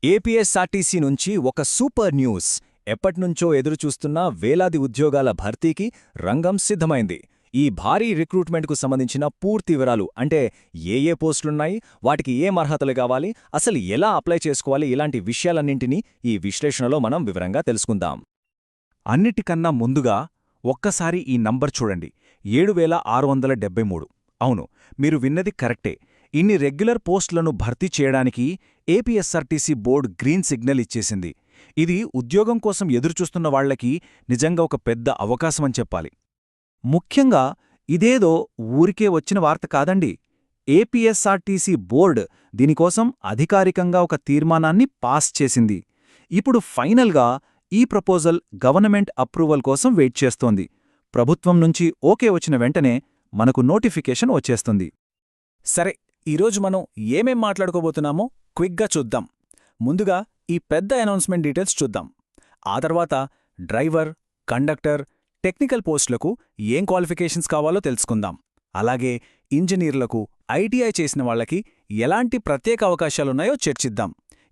APSRTC నుంచి ఒక super news. ఎప్పట్నుంచో ఎదురుచూస్తున్న వేలాది ఉద్యోగాల భర్తీకి రంగం సిద్ధమైంది. ఈ భారీ రిక్రూట్మెంట్కు సంబంధించిన పూర్తి వివరాలు, అంటే ఏ పోస్టులున్నాయి, వాటికి ఏం అర్హతలు కావాలి, అసలు ఎలా అప్లై చేసుకోవాలి, ఇలాంటి విషయాలన్నింటినీ ఈ విశ్లేషణలో మనం వివరంగా తెలుసుకుందాం. అన్నిటికన్నా ముందుగా ఒక్కసారి ఈ నంబర్ చూడండి, 7673. అవును, మీరు విన్నది కరెక్టే. ఇన్ని రెగ్యులర్ పోస్టులను భర్తీ చేయడానికి ఏపీఎస్ఆర్టీసీ బోర్డు గ్రీన్ సిగ్నల్ ఇచ్చేసింది. ఇది ఉద్యోగం కోసం ఎదురుచూస్తున్న వాళ్లకి నిజంగా ఒక పెద్ద అవకాశమని చెప్పాలి. ముఖ్యంగా ఇదేదో ఊరికే వచ్చిన వార్త కాదండి. ఏపీఎస్ఆర్టీసీ బోర్డు దీనికోసం అధికారికంగా ఒక తీర్మానాన్ని పాస్ చేసింది. ఇప్పుడు ఫైనల్గా ఈ ప్రపోజల్ గవర్నమెంట్ అప్రూవల్ కోసం వెయిట్ చేస్తోంది. ప్రభుత్వం నుంచి ఓకే వచ్చిన వెంటనే మనకు నోటిఫికేషన్ వచ్చేస్తుంది. సరే, ఈరోజు మనం ఏమేం మాట్లాడుకోబోతున్నామో క్విక్గా చూద్దాం. ముందుగా ఈ పెద్ద అనౌన్స్మెంట్ డీటెయిల్స్ చూద్దాం. ఆ తర్వాత డ్రైవర్, కండక్టర్, టెక్నికల్ పోస్టులకు ఏం క్వాలిఫికేషన్స్ కావాలో తెలుసుకుందాం. అలాగే ఇంజనీర్లకు, ఐటీఐ చేసిన వాళ్లకి ఎలాంటి ప్రత్యేక అవకాశాలున్నాయో చర్చిద్దాం.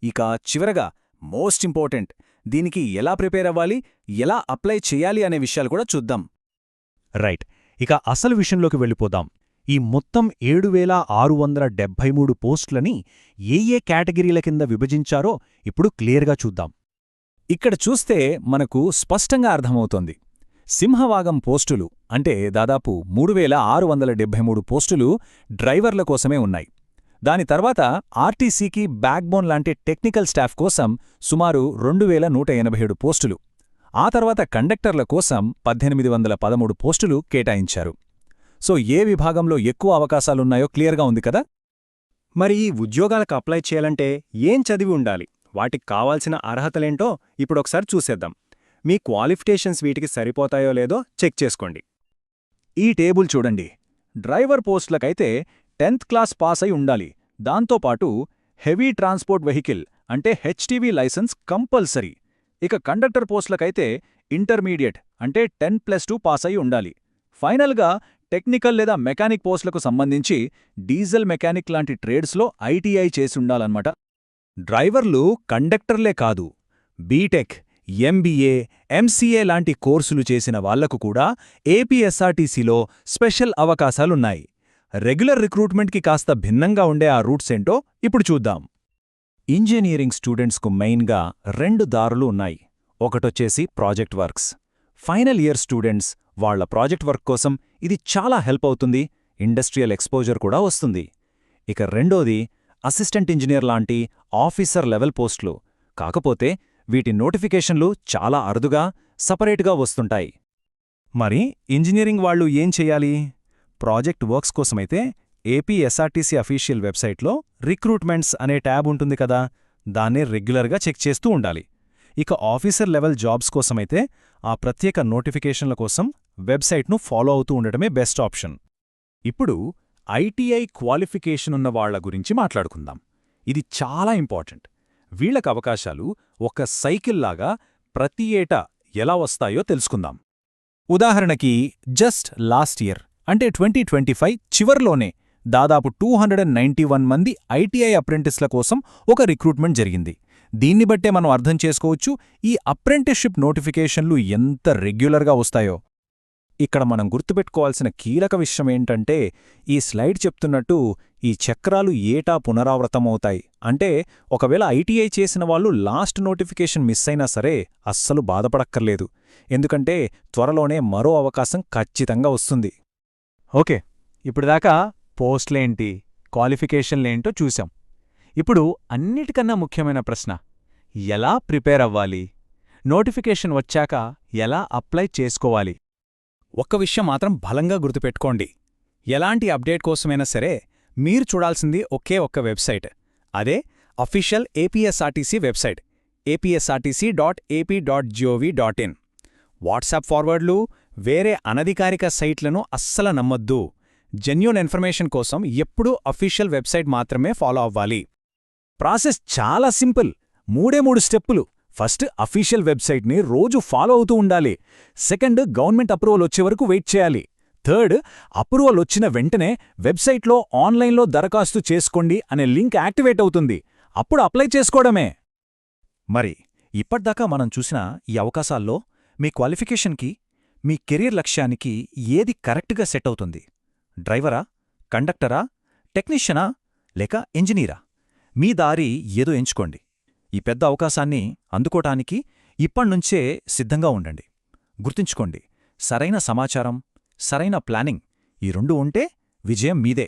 ఇక చివరగా మోస్ట్ ఇంపార్టెంట్, దీనికి ఎలా ప్రిపేర్ అవ్వాలి, ఎలా అప్లై చేయాలి అనే విషయాలు కూడా చూద్దాం. రైట్, ఇక అసలు విషయంలోకి వెళ్ళిపోదాం. ఈ మొత్తం 7673 పోస్టులని ఏ కేటగిరీల కింద విభజించారో ఇప్పుడు క్లియర్గా చూద్దాం. ఇక్కడ చూస్తే మనకు స్పష్టంగా అర్థమవుతోంది. సింహవాగం పోస్టులు అంటే దాదాపు 3673 పోస్టులు డ్రైవర్ల కోసమే ఉన్నాయి. దాని తర్వాత ఆర్టీసీకి బ్యాక్బోన్ లాంటి టెక్నికల్ స్టాఫ్ కోసం సుమారు 2187 పోస్టులు. ఆ తర్వాత కండక్టర్ల కోసం 1813 పోస్టులు కేటాయించారు. సో ఏ విభాగంలో ఎక్కువ అవకాశాలున్నాయో క్లియర్గా ఉంది కదా. మరి ఈ ఉద్యోగాలకు అప్లై చేయాలంటే ఏం చదివి ఉండాలి, వాటికి కావాల్సిన అర్హతలేంటో ఇప్పుడొకసారి చూసేద్దాం. మీ క్వాలిఫికేషన్స్ వీటికి సరిపోతాయో లేదో చెక్ చేసుకోండి. ఈ టేబుల్ చూడండి. డ్రైవర్ పోస్టులకైతే 10th క్లాస్ పాస్ అయి ఉండాలి. దాంతోపాటు హెవీ ట్రాన్స్పోర్ట్ వెహికల్ అంటే హెచ్టీవీ లైసెన్స్ కంపల్సరీ. ఇక కండక్టర్ పోస్టులకైతే ఇంటర్మీడియట్ అంటే 10+2 పాస్ అయి ఉండాలి. ఫైనల్గా టెక్నికల్ లేదా మెకానిక్ పోస్టులకు సంబంధించి డీజిల్ మెకానిక్ లాంటి ట్రేడ్స్లో ఐటీఐ చేసుండాలన్నమాట. డ్రైవర్లు కండక్టర్లే కాదు, బీటెక్, ఎంబీఏ, ఎంసీఏ లాంటి కోర్సులు చేసిన వాళ్లకు కూడా ఏపీఎస్ఆర్టీసీలో స్పెషల్ అవకాశాలున్నాయి. రెగ్యులర్ రిక్రూట్మెంట్కి కాస్త భిన్నంగా ఉండే ఆ రూట్స్ ఏంటో ఇప్పుడు చూద్దాం. ఇంజనీరింగ్ స్టూడెంట్స్కు మెయిన్గా 2 దారులు ఉన్నాయి. ఒకటొచ్చేసి project works. Final year students వాళ్ల ప్రాజెక్ట్ వర్క్ కోసం ఇది చాలా హెల్ప్ అవుతుంది, ఇండస్ట్రియల్ ఎక్స్పోజర్ కూడా వస్తుంది. ఇక రెండోది అసిస్టెంట్ ఇంజనీర్ లాంటి ఆఫీసర్ లెవెల్ పోస్టులు. కాకపోతే వీటి నోటిఫికేషన్లు చాలా అరుదుగా, సపరేట్గా వస్తుంటాయి. మరి ఇంజనీరింగ్ వాళ్లు ఏం చెయ్యాలి? ప్రాజెక్ట్ వర్క్స్ కోసమైతే ఏపీఎస్ఆర్టీసీ అఫీషియల్ వెబ్సైట్లో రిక్రూట్మెంట్స్ అనే ట్యాబ్ ఉంటుంది కదా, దాన్ని రెగ్యులర్గా చెక్ చేస్తూ ఉండాలి. ఇక ఆఫీసర్ లెవెల్ జాబ్స్ కోసమైతే ఆ ప్రత్యేక నోటిఫికేషన్ల కోసం వెబ్సైట్ను ఫాలో అవుతూ ఉండటమే బెస్ట్ ఆప్షన్. ఇప్పుడు ఐటీఐ క్వాలిఫికేషన్ ఉన్న వాళ్ల గురించి మాట్లాడుకుందాం. ఇది చాలా ఇంపార్టెంట్. వీళ్లకు అవకాశాలు ఒక సైకిల్లాగా ప్రతి ఏటా ఎలా వస్తాయో తెలుసుకుందాం. ఉదాహరణకి జస్ట్ లాస్ట్ ఇయర్ అంటే 2025 చివర్లోనే దాదాపు 291 మంది ఐటీఐ అప్రెంటిస్ల కోసం ఒక రిక్రూట్మెంట్ జరిగింది. దీన్ని బట్టే మనం అర్థం చేసుకోవచ్చు ఈ అప్రెంటిస్షిప్ నోటిఫికేషన్లు ఎంత రెగ్యులర్గా వస్తాయో. ఇక్కడ మనం గుర్తుపెట్టుకోవాల్సిన కీలక విషయమేంటంటే, ఈ స్లైడ్ చెప్తున్నట్టు ఈ చక్రాలు ఏటా పునరావృతమవుతాయి. అంటే ఒకవేళ ఐటీఐ చేసిన వాళ్ళు లాస్ట్ నోటిఫికేషన్ మిస్ అయినా సరే అస్సలు బాధపడక్కర్లేదు. ఎందుకంటే త్వరలోనే మరో అవకాశం ఖచ్చితంగా వస్తుంది. ఓకే, ఇప్పుడుదాకా పోస్టులేంటి, క్వాలిఫికేషన్లేంటో చూశాం. ఇప్పుడు అన్నిటికన్నా ముఖ్యమైన ప్రశ్న, ఎలా ప్రిపేర్ అవ్వాలి? నోటిఫికేషన్ వచ్చాక ఎలా అప్లై చేసుకోవాలి? ఒక్క విషయం మాత్రం బలంగా గుర్తుపెట్టుకోండి. ఎలాంటి అప్డేట్ కోసమైనా సరే మీరు చూడాల్సింది ఒకే ఒక్క వెబ్సైట్. అదే official APSRTC website, apsrtc.ap.gov.in. WhatsApp ఫార్వర్డ్లు, వేరే అనధికారిక సైట్లను అస్సలు నమ్మొద్దు. జెన్యూన్ ఇన్ఫర్మేషన్ కోసం ఎప్పుడూ అఫీషియల్ వెబ్సైట్ మాత్రమే ఫాలో అవ్వాలి. ప్రాసెస్ చాలా సింపుల్, 3 స్టెప్పులు. ఫస్ట్ అఫీషియల్ వెబ్సైట్ని రోజు ఫాలో అవుతూ ఉండాలి. సెకండ్, గవర్నమెంట్ అప్రూవల్ వచ్చే వరకు వెయిట్ చేయాలి. థర్డ్, అప్రూవల్ వచ్చిన వెంటనే వెబ్సైట్లో ఆన్లైన్లో దరఖాస్తు చేసుకోండి అనే లింక్ యాక్టివేట్ అవుతుంది. అప్పుడు అప్లై చేసుకోవడమే. మరి ఇప్పటిదాకా మనం చూసిన ఈ అవకాశాల్లో మీ క్వాలిఫికేషన్కి, మీ కెరీర్ లక్ష్యానికి ఏది కరెక్ట్గా సెట్ అవుతుంది? డ్రైవరా, కండక్టరా, టెక్నీషియనా లేక ఇంజనీరా? మీ దారి ఏదో ఎంచుకోండి. ఈ పెద్ద అవకాశాన్ని అందుకోటానికి ఇప్పణ్నుంచే సిద్ధంగా ఉండండి. గుర్తుంచుకోండి, సరైన సమాచారం, సరైన ప్లానింగ్ ఈ రెండూ ఉంటే విజయం మీదే.